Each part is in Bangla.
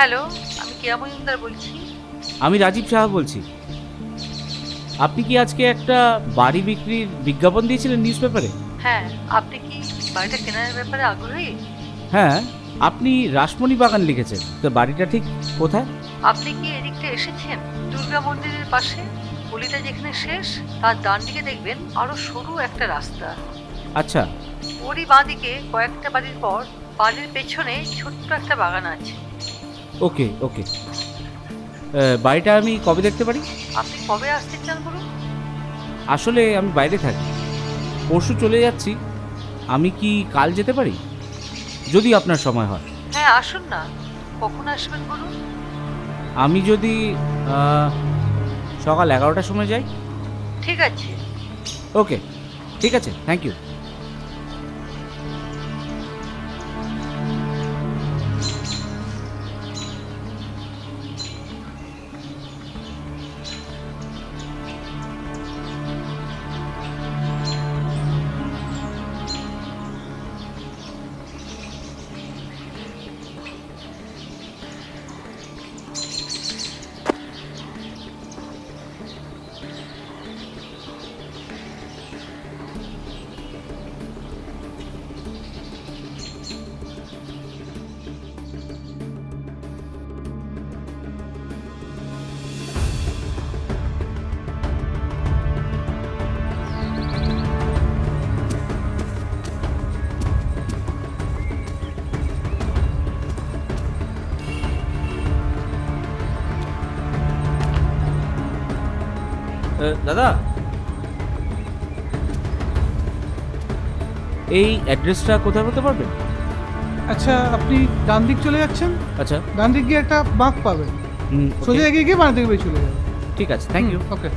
হ্যালো, আমি কেয়া মজুমদার বলছি। আমি রাজীব সাহা বলছি। আপনি কি আজকে একটা বাড়ি বিক্রির বিজ্ঞাপন দিয়েছিলেন নিউজ পেপারে? হ্যাঁ, আপনি কি বাড়িটা কেনার ব্যাপারে আগ্রহী? হ্যাঁ। আপনি রাসমণি বাগান লিখেছেন, তো বাড়িটা ঠিক কোথায়? আপনি কি এদিকটা এসেছেন? দুর্গা মন্দিরের পাশে গলিটা যেখানে শেষ, তার ডান দিকে দেখবেন আরো সরু একটা রাস্তা। আচ্ছা। ওরই বাঁ দিকে কয়েকটা বাড়ির পর বাড়ির পেছনে ছোট্ট একটা বাগান আছে। ওকে ওকে। বাড়িটা আমি কবে দেখতে পারি? আপনি কবে আসতে চান বলুন? আসলে আমি বাইরে থাকি, পরশু চলে যাচ্ছি। আমি কি কাল যেতে পারি, যদি আপনার সময় হয়? হ্যাঁ, আসুন না। কখন আসবেন বলুন? আমি যদি আহ, সকাল 11টার সময় যাই। ঠিক আছে। ওকে, ঠিক আছে, থ্যাংক ইউ। দাদা, এই অ্যাড্রেসটা কোথায় বলতে পারবেন? আচ্ছা, আপনি ডান দিক চলে যাচ্ছেন। আচ্ছা। ডান দিক গিয়ে একটা বাঁক পাবেন। ওকে, সোজা এগিয়ে গিয়ে বাঁ দিকে বেরিয়ে চলে যাবেন। ঠিক আছে, থ্যাংক ইউ। ওকে।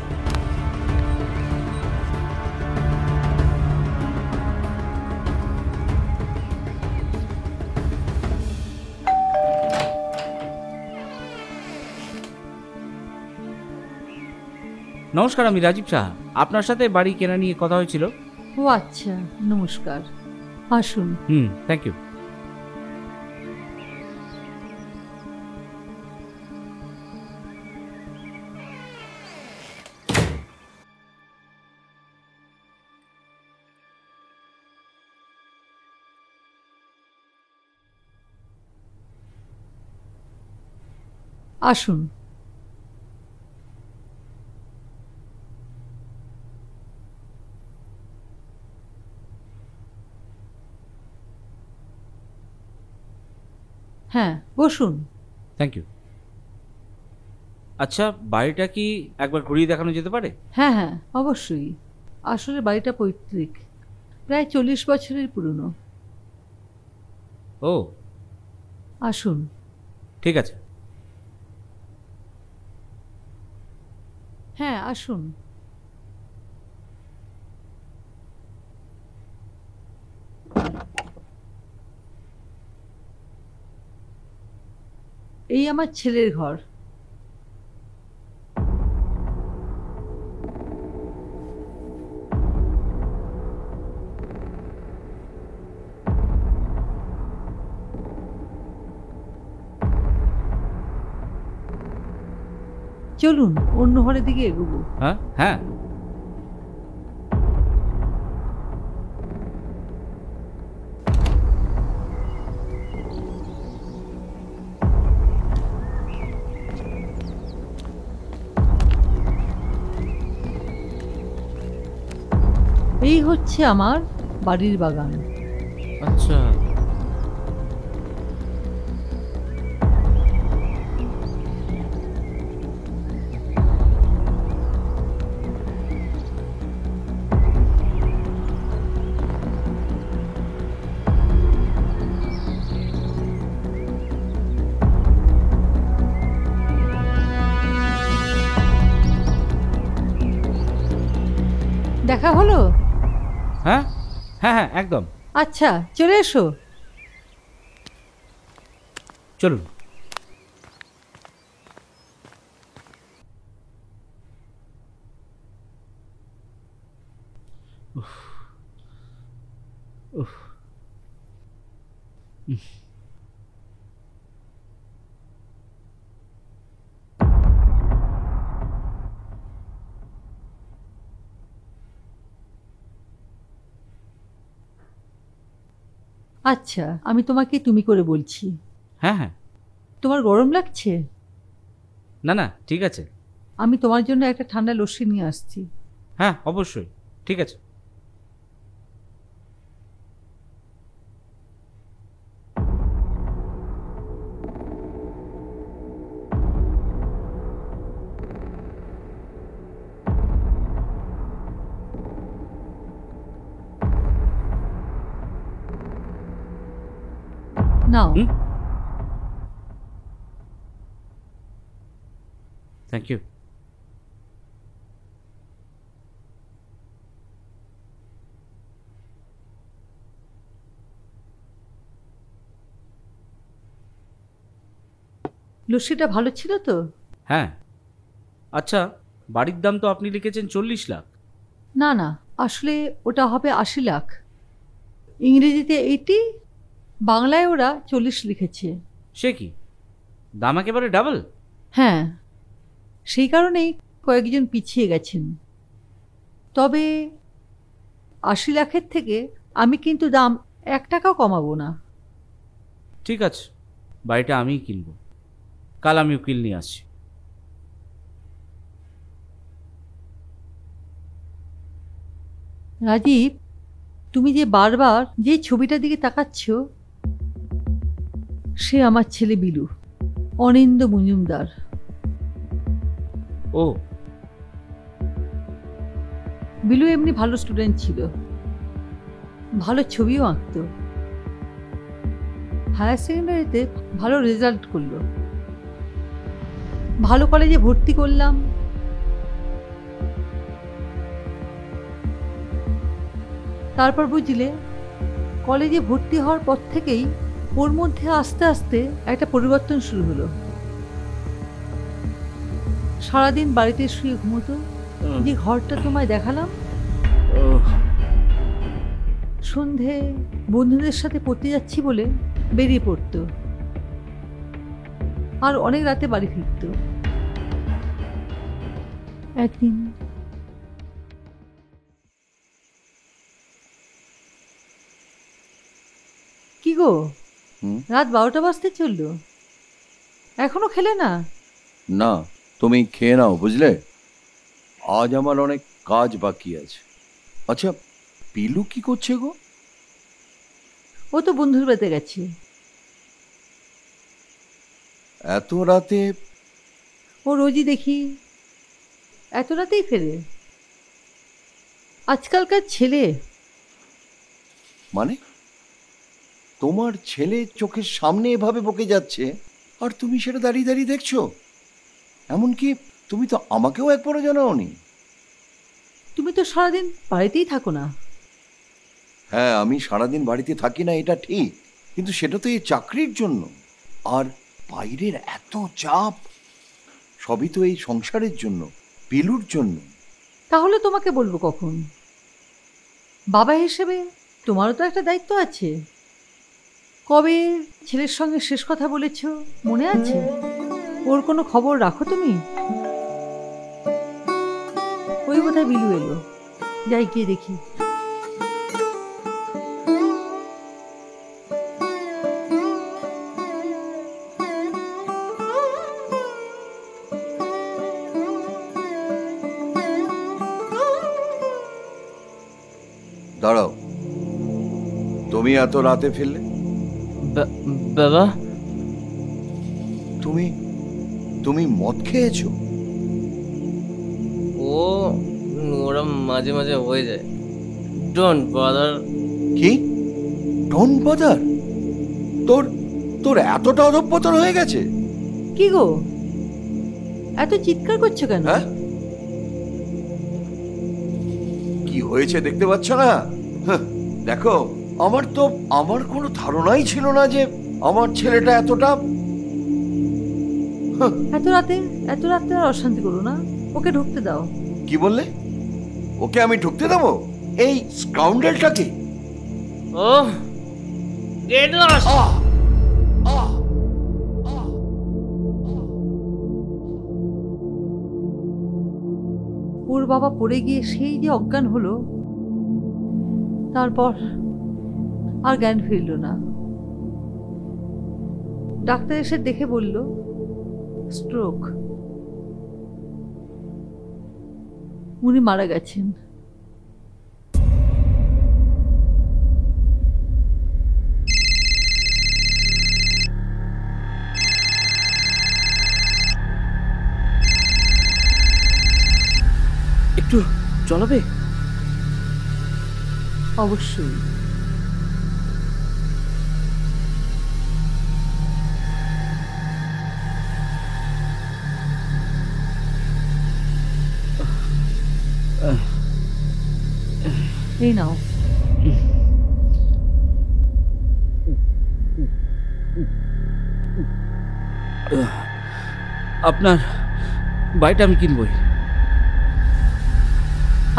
নমস্কার, আমি রাজীব সাহা। আপনার সাথে বাড়ি কেনা নিয়ে কথা হয়েছিল। ও আচ্ছা, নমস্কার, আসুন। Thank you. আসুন। হ্যাঁ, বসুন। Thank you. আচ্ছা, বাড়িটা কি একবার ঘুরিয়ে দেখানো যেতে পারে? হ্যাঁ হ্যাঁ, অবশ্যই। আসলে বাড়িটা পৈতৃক, প্রায় 40 বছরের পুরনো। ও, আসুন। ঠিক আছে। হ্যাঁ, আসুন। এই আমার ছেলের ঘর। চলুন অন্য ঘরের দিকে এগোবো। হ্যাঁ হ্যাঁ। এই হচ্ছে আমার বাড়ির বাগান। আচ্ছা। দেখা হলো? হ্যাঁ হ্যাঁ হ্যাঁ, একদম। আচ্ছা, চলে এসো। চলুন। উফ, উফ। আচ্ছা, আমি তোমাকে তুমি করে বলছি। হ্যাঁ হ্যাঁ। তোমার গরম লাগছে? না না, ঠিক আছে। আমি তোমার জন্য একটা ঠান্ডা লস্যি নিয়ে আসছি। হ্যাঁ অবশ্যই, ঠিক আছে। নাও। হুম, থ্যাংক ইউ। লস্যিটা ভালো ছিল তো? হ্যাঁ। আচ্ছা, বাড়ির দাম তো আপনি লিখেছেন 40 লাখ। না না, আসলে ওটা হবে 80 লাখ। ইংরেজিতে 80, বাংলায় ওরা 40 লিখেছে। সে কি, দাম একেবারে ডাবল! হ্যাঁ, সেই কারণেই কয়েকজন পিছিয়ে গেছেন। তবে 80 লাখের থেকে আমি কিন্তু দাম 1 টাকাও কমাবো না। ঠিক আছে, বাড়িটা আমিই কিনবো। কাল আমি উকিল নিয়ে আসছি। রাজীব, তুমি যে বারবার যে ছবিটার দিকে তাকাচ্ছ, সে আমার ছেলে বিলু, অনিন্দ মজুমদার। ও, বিলু এমনি ভালো স্টুডেন্ট ছিল, ভালো ছবিও আঁকতো। হায়ার সেকেন্ডারিতে ভালো রেজাল্ট করলো, ভালো কলেজে ভর্তি করলাম। তারপর বুঝলে, কলেজে ভর্তি হওয়ার পর থেকেই ওর মধ্যে আস্তে আস্তে একটা পরিবর্তন শুরু হলো। সারাদিন বাড়িতে শুয়ে ঘুমোতো, যে ঘরটা তোমায় দেখালাম। সন্ধে বন্ধুদের সাথে পড়তে যাচ্ছি বলে বেরিয়ে পড়তো, আর অনেক রাতে বাড়ি ফিরতো। একদিন কি গো, রাত 12টা বাজতে চললো, এখনো খেলে না? না, তুমি খেয়ে নাও, বুঝলে? আজ আমার অনেক কাজ বাকি আছে। আচ্ছা, পিলু কি করছে গো? ও তো বন্ধুর বাড়িতে গেছে। এত রাতে? ও রোজই দেখি এত রাতেই ফেরে। আজকালকার ছেলে। মানে তোমার ছেলে চোখের সামনে এভাবে বকে যাচ্ছে, আর তুমি সেটা দাঁড়িয়ে দাঁড়িয়ে দেখছো? এমনকি তুমি তো আমাকেও একবারও জানাওনি। তুমি তো সারাদিন বাড়িতেই থাকো না। হ্যাঁ, আমি সারাদিন বাড়িতে থাকি না, এটা ঠিক, কিন্তু সেটা তো এই চাকরির জন্য। আর বাইরের এত চাপ, সবই তো এই সংসারের জন্য, পিলুর জন্য। তাহলে তোমাকে বলবো কখন? বাবা হিসেবে তোমারও তো একটা দায়িত্ব আছে। কবে ছেলের সঙ্গে শেষ কথা বলেছ মনে আছে? ওর কোনো খবর রাখো তুমি? ওই বোধহয় বিলু এলো, যাই গিয়ে দেখি। দাঁড়াও, তুমি এত রাতে ফেললে? বাবা, তুমি তুমি মদ খেয়েছো? ওরা মাঝে মাঝে হয়ে যায়। ডোন্ট বাদার। কি ডোন্ট বদার? তোর তোর এতটা অধঃপতন হয়ে গেছে? কি গো, এত চিৎকার করছো কেন? হ্যাঁ, কি হয়েছে দেখতে পাচ্ছ না? হাহ, দেখো, আমার কোনো ধারণাই ছিল না যে আমার ছেলেটা এতটা। এত রাতে আর অশান্তি করো না, ওকে ঢুকতে দাও। কি বললে? ওকে আমি ঢুকতে দেবো? এই স্কাউন্ডেলটাকে? ও গেট লস্ট। ওর বাবা পড়ে গিয়ে সেই যে অজ্ঞান হলো, তারপর আর জ্ঞান ফিরল না। ডাক্তার এসে দেখে বলল স্ট্রোক। উনি মারা গেছেন। একটু চলাবে? অবশ্যই। এই নাও। আপনার বাড়িটা আমি কিনবই।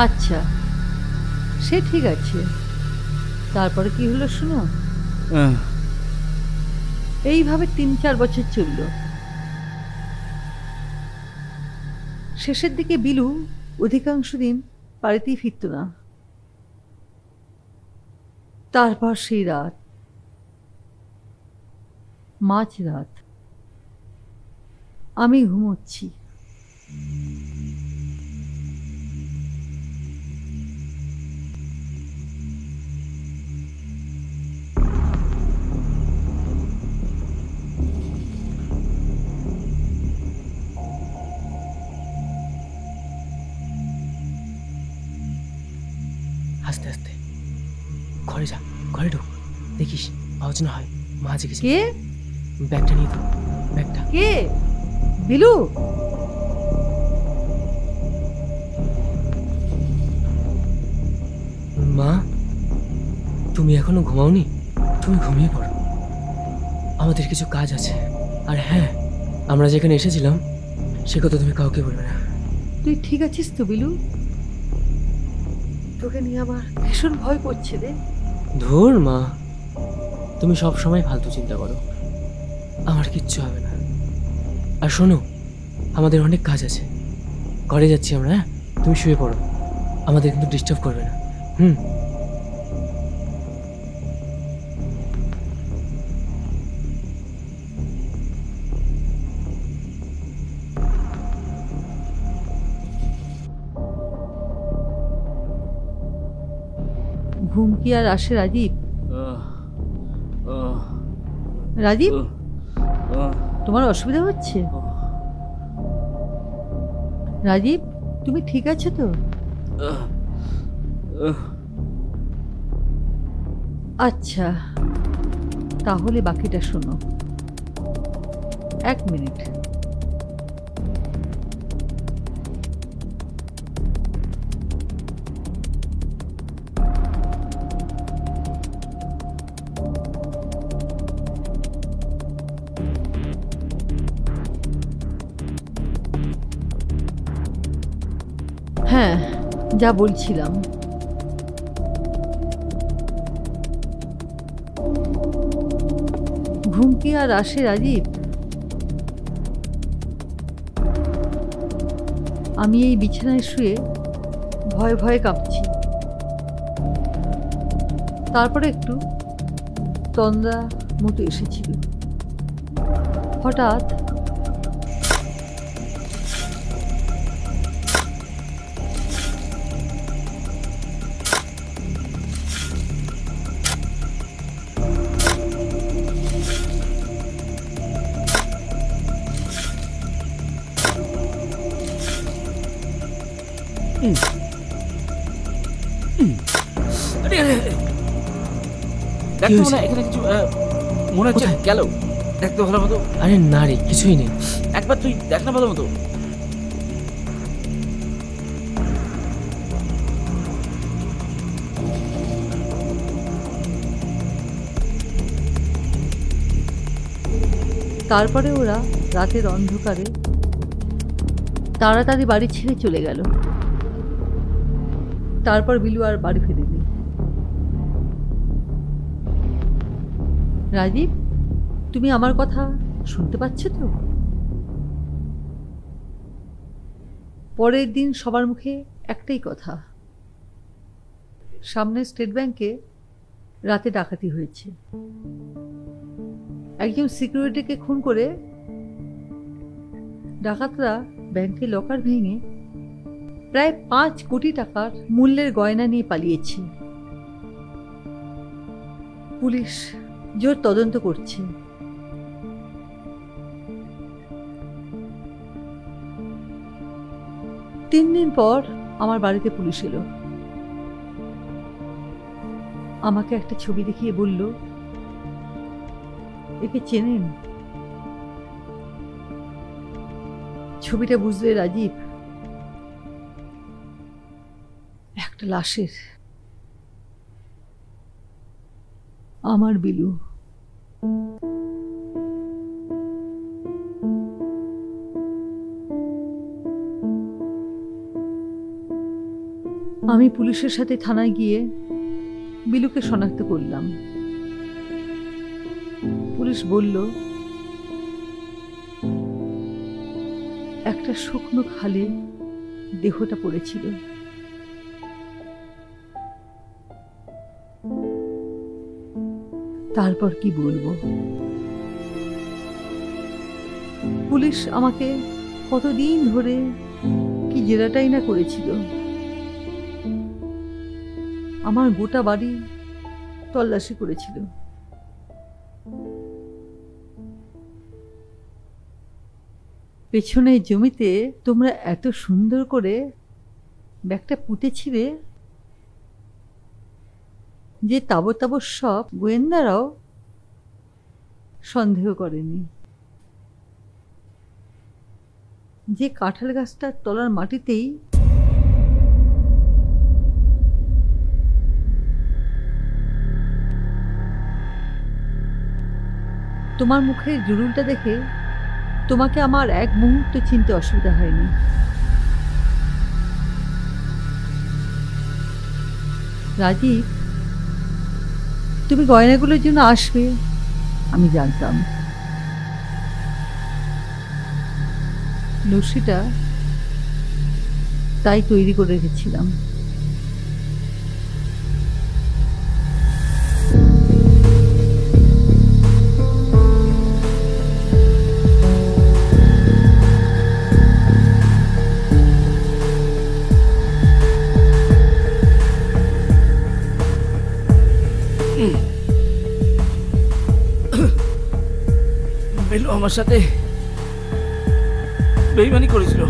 আচ্ছা, সে ঠিক আছে। তারপরে কি হলো শুনো। এইভাবে 3-4 বছর চলল। শেষের দিকে বিলু অধিকাংশ দিন বাড়িতেই ফিরত না। তারপর সেই রাত, মাঝরাত, আমি ঘুমোচ্ছি। আস্তে আস্তে ঘরে যা, ঘরে ঢোক, দেখিস আওয়াজ না হয়। মা জেগেছে। কে? ব্যাগটা নিয়ে তো, ব্যাগটা। কে? বিলু? মা, তুমি এখনো ঘুমাওনি? তুমি ঘুমিয়ে পড়ো, আমাদের কিছু কাজ আছে। আর হ্যাঁ, আমরা যেখানে এসেছিলাম সে কথা তুমি কাউকে বলবে না। তুই ঠিক আছিস তো বিলু? তোকে নিয়ে আমার ভীষণ ভয় করছে রে। ধুর মা, তুমি সব সময় ফালতু চিন্তা করো, আমার কিচ্ছু হবে না। আর শোনো, আমাদের অনেক কাজ আছে, ঘরে যাচ্ছি আমরা। হ্যাঁ, তুমি শুয়ে পড়ো, আমাদের কিন্তু ডিস্টার্ব করবে না। ঘুম কি আর আসে রাজীব? রাজীব, তোমার অসুবিধা হচ্ছে? রাজীব, তুমি ঠিক আছো তো? আচ্ছা, তাহলে বাকিটা শোনো। 1 মিনিট। হ্যাঁ, যা বলছিলাম, ঘুম কি আর আসে রাজীব? আমি এই বিছানায় শুয়ে ভয়ে ভয়ে কাঁপছি। তারপরে একটু তন্দ্রা মতো এসেছিল। হঠাৎ দেখতে মনে হয় এখানে কিছু মনে হচ্ছে গেল। দেখতে ভালো মতো। আরে না রে, কিছুই নেই। একবার তুই দেখ না ভালো মতো। তারপরে ওরা রাতের অন্ধকারে তাড়াতাড়ি বাড়ি ছেড়ে চলে গেল। তারপর বিলু আর বাড়ি ফেরেনি। রাজীব, তুমি আমার কথা শুনতে পাচ্ছ তো? পরের দিন সবার মুখে একটাই কথা, সামনে স্টেট ব্যাংকে রাতে ডাকাতি হয়েছে। একজন সিকিউরিটিকে খুন করে ডাকাতরা ব্যাংকের লকার ভেঙে প্রায় 5 কোটি টাকার মূল্যের গয়না নিয়ে পালিয়েছে। পুলিশ জোর তদন্ত করছে। তিন দিন পর আমার বাড়িতে পুলিশ এলো। আমাকে একটা ছবি দেখিয়ে বলল, একে চেনেন? ছবিটা বুঝলে রাজীব, একটা লাশের, আমার বিলু। আমি পুলিশের সাথে থানায় গিয়ে বিলুকে শনাক্ত করলাম। পুলিশ বলল, একটা শুকনো খালে দেহটা পড়েছিল। তারপর কি বলবো? পুলিশ আমাকে কতদিন ধরে কি জেরাটাই না করেছিল। আমার গোটা বাড়ি তল্লাশি করেছিল। পেছনের জমিতে তোমরা এত সুন্দর করে ব্যাগটা পুঁতেছিলে যে তাবৎ সব গোয়েন্দারাও সন্দেহ করেনি। যে কাঁঠাল গাছটার তলার মাটিতেই তোমার মুখের জুড়ুলটা দেখে তোমাকে আমার এক মুহূর্ত চিনতে অসুবিধা হয়নি। রাজীব, তুমি গয়নাগুলোর জন্য আসবে আমি জানতাম। লস্যিটা তাই তৈরি করে রেখেছিলাম। বেলু আমার সাথে বেইমানি করেছিল,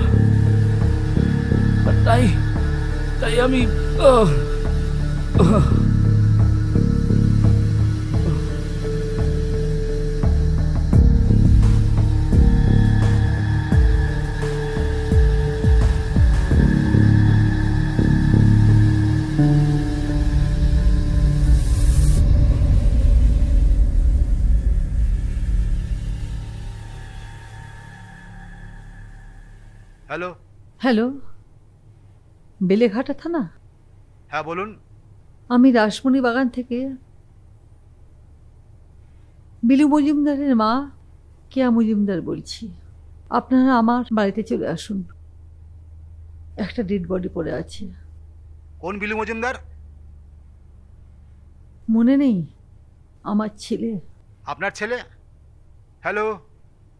আর তাই তাই আমি হ্যালো। হ্যালো, বেলেঘাটা থানা? হ্যাঁ বলুন। আমি রাসমণি বাগান থেকে বিলু মজুমদারের মা কেয়া মজুমদার বলছি। আপনারা আমার বাড়িতে চলে আসুন, একটা ডেড বডি পড়ে আছে। কোন বিলু মজুমদার? মনে নেই? আমার ছেলে। আপনার ছেলে? Hello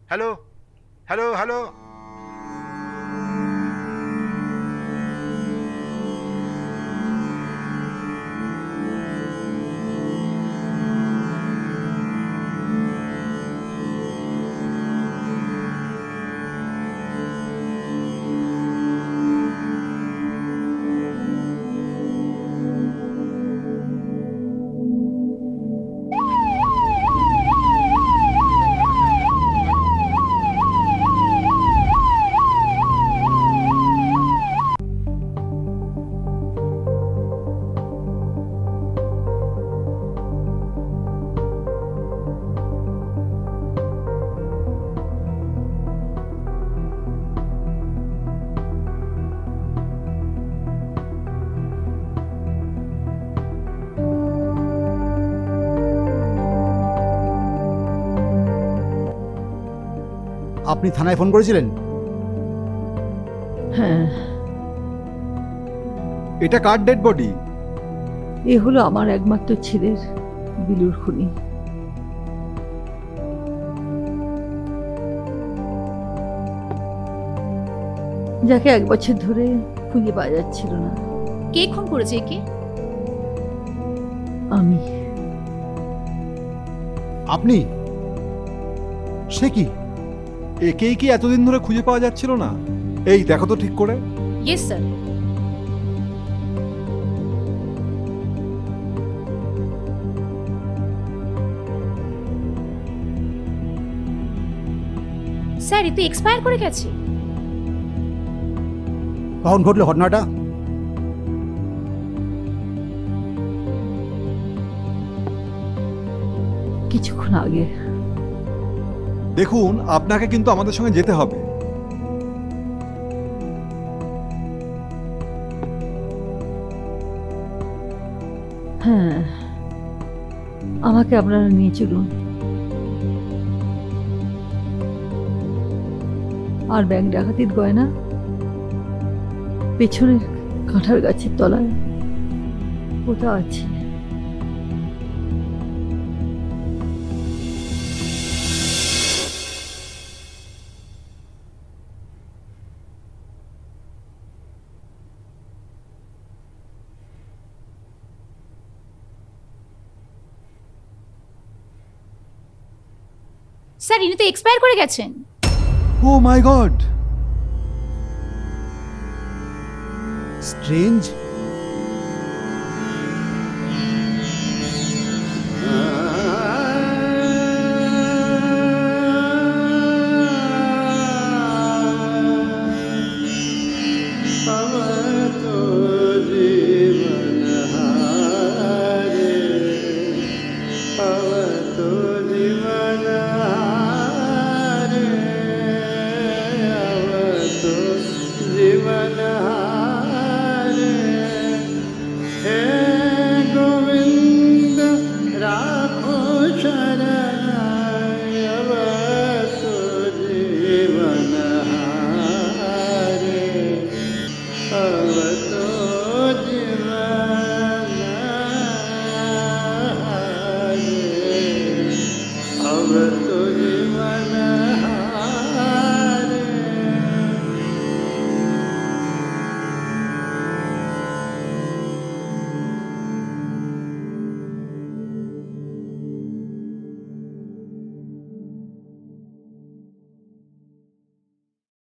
hello hello hello. আপনি থানায় ফোন করেছিলেন? হ্যাঁ। এটা কার ডেড বডি? এ হলো আমার একমাত্র ছেলের। বিলুর খুনি। যাকে 1 বছর ধরে খুঁজে পাওয়া যাচ্ছিল না। কে খুন করেছে একে? আমি। আপনি? সে কি? একেই কি এতদিন ধরে খুঁজে পাওয়া যাচ্ছিল না? এই দেখো তো ঠিক করে। Yes sir. স্যার এ তো এক্সপায়ার করে গেছে। কখন ঘটলো ঘটনাটা? কিছুক্ষণ আগে। দেখুন, আপনাকে কিন্তু আমাদের সঙ্গে যেতে হবে। হ্যাঁ, আমাকে আপনারা নিয়ে চলুন। আর ব্যাংক ডাকাতির গয়না পেছনের কাঁঠাল গাছের তলায় কোথাও আছে। স্যার ইনি তো এক্সপায়ার করে গেছেন। ও মাই গড! স্ট্রেঞ্জ।